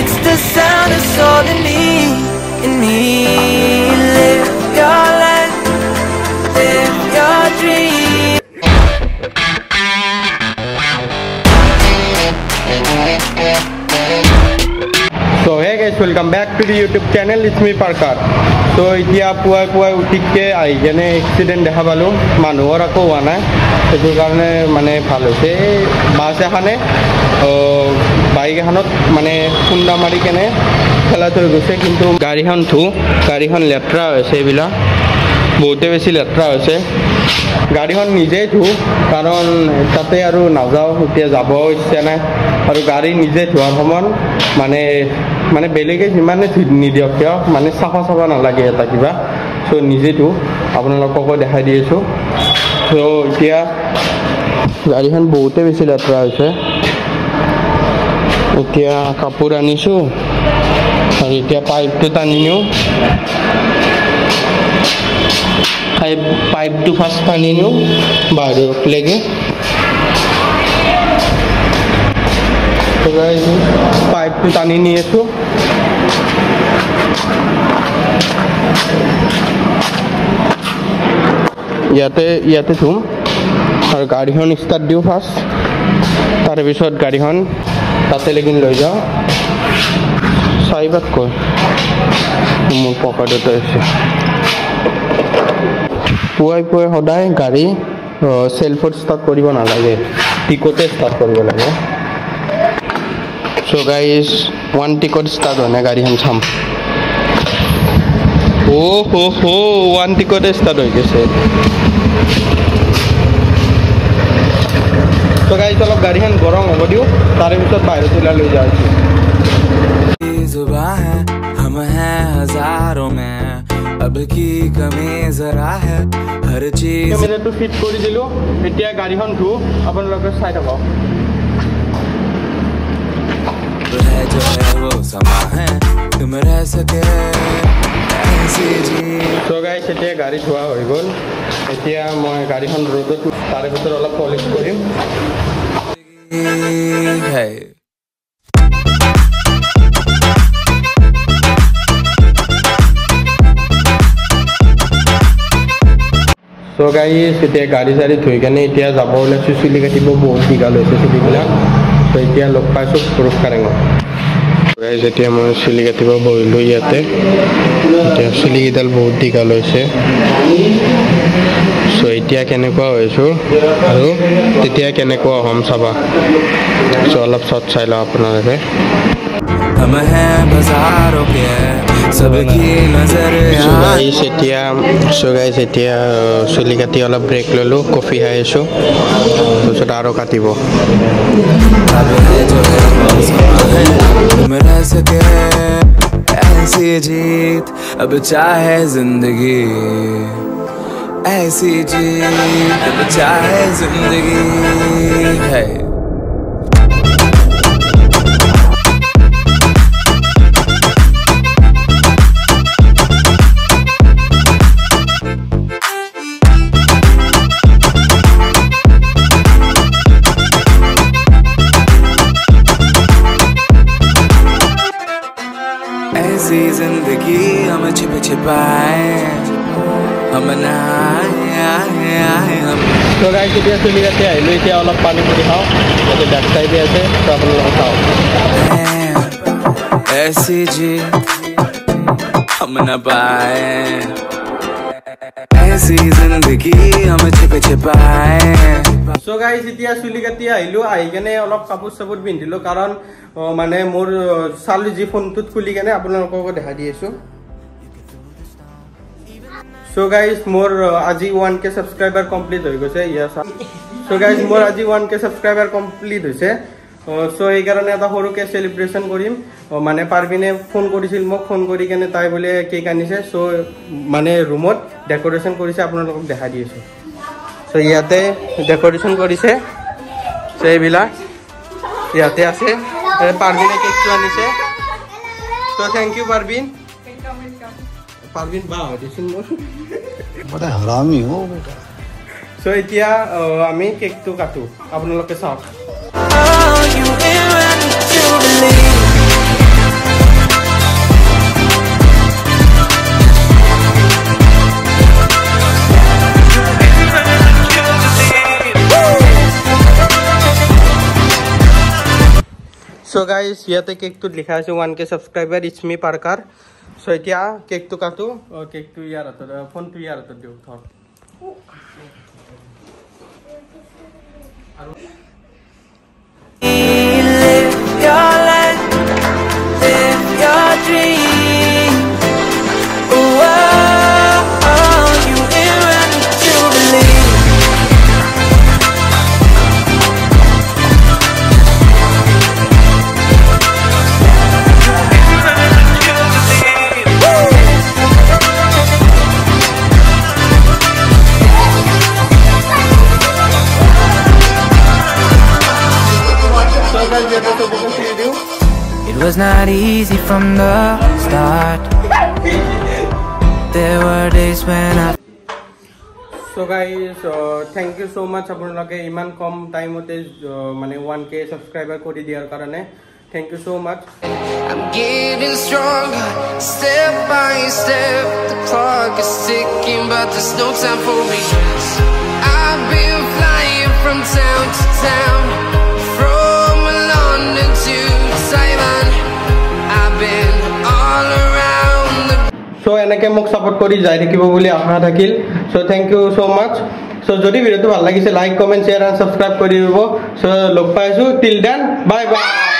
It's the sound of soul in me. Live your life, live your dream. So hey guys, welcome back to the YouTube channel. It's me Parkar. So itia puai utike ai jene accident dekha palu manuhor ako howa nai etu karone mane bhal hoise bus ekhane bike ekhanot mane khunda mari kene khela thoi goise kintu garikhon letra hoise bila বহুতে বেছি লেত্ৰা হৈছে গাড়ীখন নিজে ধু কাৰণ তাতে আৰু নাযাও এতিয়া যাব ইচ্ছা নাই আৰু গাড়ী নিজে ধোৱাৰ সময় মানে বেলেগে যিমানে নিদিয়ক কিয় মানে চাফা নালাগে এটা কিবা সো নিজে ধু আপোনালোককো দেখাই দি আছো সো এতিয়া গাড়ীখন বহুতে বেছি লেত্ৰা হৈছে এতিয়া কাপোৰ আনিছো আৰু এতিয়া পাইপটো টানি নিও पाइप टू फास्ट पानी नो बाहर लेके तो गाइस पाइप टू पानी नहीं है तो याते तुम और गाड़ी हन स्टार्ट दियो फास्ट तार पिছত गाड़ी हन ताते लेकिन লৈ যাও সাইবাত কই মোৰ পকেটতে আছে পুৱাই সদায় গাড়ী সেলফত স্টাৰ্ট কৰিব নালাগে টিকতে স্টাৰ্ট কৰিব লাগে so guys one ticket start হয় গাড়ীখন চাম ও হো ওয়ান টিকটে স্টার্ট হৈ গৈছে তো গাইস অলপ গাড়ীখন গৰম হ'ব দিও তাৰে পিছত বাহিৰত ওলাই লৈ যাও जुबां है हम हैं हजारों में अब की कमी जरा है हर चीज मेरे तो फिट कर दिलो এতিয়া গাড়ীখন ধু আপোনালোকে চাই থাকক है जो है वो समा है तुम रह सके ऐसी जी সো গাইস এতিয়া গাড়ী ধোৱা হৈ গ'ল এতিয়া মই গাড়ীখন ৰ'দত তাৰে ভিতৰত অলপ পলিশ কৰিম है সো গাইস এতিয়া গাড়ী চাৰি ধুই কেনে এতিয়া যাব ওলাইছো চুলি কাটিব বহুত দীঘল হৈছে চুলিবিলাক তো এতিয়া লগ পাইছো পুৰুষ কাৰেঙত গাইস এতিয়া মই চুলি কাটিব বহিলো ইয়াতে এতিয়া চুলিকেইডাল বহুত দীঘল হৈছে সো এতিয়া কেনেকুৱা হৈছো আৰু তেতিয়া কেনেকুৱা হম চাবা সো অলপ শৰ্ট চাই লওঁ আপোনালোকে हम हैं बाजारों के सबकी नजर सो गाइस এতিয়া চুলি কাটি অলপ ব্ৰেক ললো কফি খাই আছো তাৰপিছত আৰু কাটিব तुम रह सके ऐसी जीत अब चाहे जिंदगी ऐसी जीत अब चाहे जिंदगी है ऐसी जिंदगी हम छिपाए हम हम তো গাইস এতিয়া চুলি কাটি আহিলো এতিয়া অলপ পানী পুৰি খাওঁ যাতে ব্যাক সাইডে আছে তো আপোনালোকে খাওঁ ऐसी जी हम न पाए ऐसी जिंदगी हम छिपाए সো গাইস এতিয়া চুলি কাটি আহিলো আহি কেনে অলপ কাপোৰ চাপোৰ পিন্ধিলো কাৰণ মানে মোৰ চালি জি ফোনটোত খুলি কেনে আপোনালোকক দেখাই দি আছো সো গাইস মোৰ আজি 1k সাবস্ক্ৰাইবাৰ কমপ্লিট হৈ গৈছে ইয়েস সো গাইস মোৰ আজি 1k সাবস্ক্ৰাইবাৰ কমপ্লিট হৈছে সো এই কাৰণে এটা সৰুকে সেলিব্ৰেশন কৰিম মানে পাৰবিনে ফোন কৰিছিল মোক ফোন কৰি কেনে তাই বলে কেক আনিছে সো মানে ৰুমত ডেকোৰেশন কৰিছে আপোনালোকক দেখাই দি আছো সো ইয়াতে ডেকোৰেশন কৰিছে সো এইবিলাক ইয়াতে আছে পাৰবিনে কেকটো আনিছে তো থ্যাংক ইউ পাৰবিন বা দিছিন মোৰ बड़ा हरामी हो बेटा সো এতিয়া আমি কেকটো কাটো আপোনালোকে চাওক you in to believe So guys, ইয়াতে কেকটো লিখা আছে 1k subscriber it's me Parker so এতিয়া কেকটো কাটো কেকটো ইয়াৰ হাতত ফোনটো ইয়াৰ হাতত দিও ধৰ আৰু Live your life, live your dream. Oh, you ain't ready to believe. It was not easy from the start. There were days when I So guys, thank you so much আপোনালোকে ইমান কম টাইমতে মানে 1k সাবস্ক্রাইবার কৰি দিয়াৰ কাৰণে thank you so much. I'm getting stronger, step by step. The clock is ticking, but there's no time for regrets. I've been flying from town to town, from London to Taiwan. I've been all around the So এনেকে মোক support কৰি যাই থাকিব বুলি আশা থাকিল so thank you so much. So যদি ভিডিওটো ভাল লাগিছে like comment share and subscribe কৰি দিব so লগ পাইছো till then bye bye.